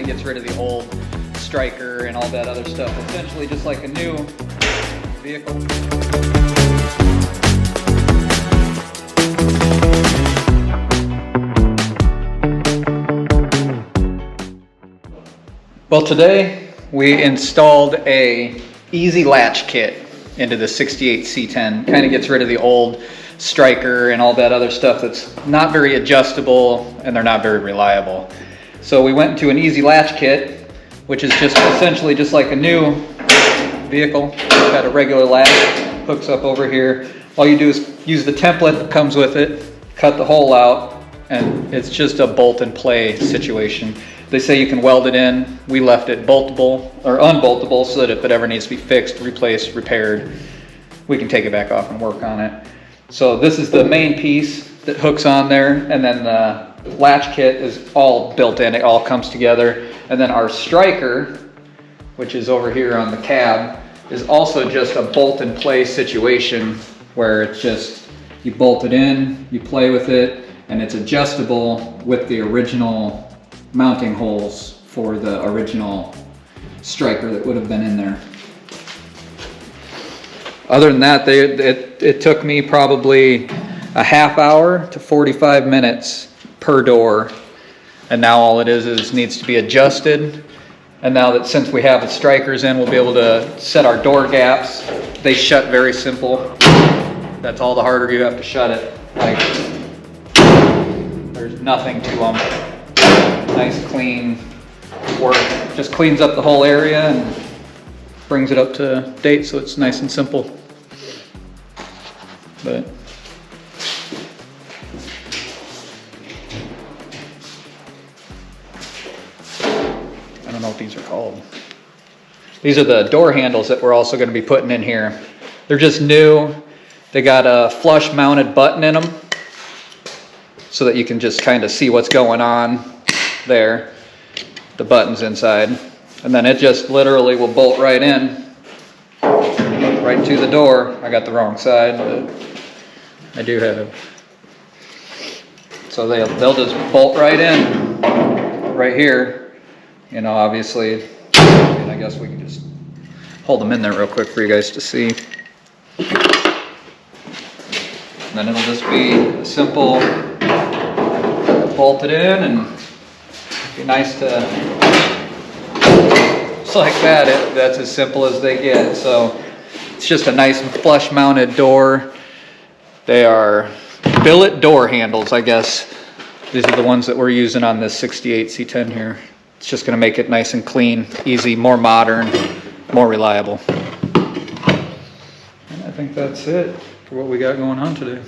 Gets rid of the old striker and all that other stuff, essentially just like a new vehicle. Well, today we installed a easy latch kit into the 68 C10. Kind of gets rid of the old striker and all that other stuff that's not very adjustable and they're not very reliable. So we went into an easy latch kit, which is just essentially just like a new vehicle. It's got a regular latch, hooks up over here. All you do is use the template that comes with it, cut the hole out, and it's just a bolt and play situation. They say you can weld it in. We left it boltable or unboltable so that if it ever needs to be fixed, replaced, repaired, we can take it back off and work on it. So this is the main piece that hooks on there, and then the latch kit is all built in. It all comes together. And then our striker, which is over here on the cab, is also just a bolt and play situation where it's just, you bolt it in, you play with it, and it's adjustable with the original mounting holes for the original striker that would have been in there. Other than that, it took me probably a half hour to 45 minutes per door, and now all it is needs to be adjusted. And now that since we have the strikers in, we'll be able to set our door gaps. They shut very simple. That's all the harder you have to shut it. Like, there's nothing to them. Nice clean work. Just cleans up the whole area and brings it up to date, so it's nice and simple. But I don't know what these are called. These are the door handles that we're also going to be putting in here. They're just new. They got a flush mounted button in them so that you can just kind of see what's going on there. The button's inside. And then it just literally will bolt right in, right to the door. I got the wrong side, but I do have it. So they'll just bolt right in, right here. You know, obviously, and I guess we can just hold them in there real quick for you guys to see. And then it'll just be a simple bolt it in, and be nice to, just like that. That's as simple as they get. So it's just a nice flush mounted door. They are billet door handles, I guess. These are the ones that we're using on this 68 C10 here. It's just going to make it nice and clean, easy, more modern, more reliable. And I think that's it for what we got going on today.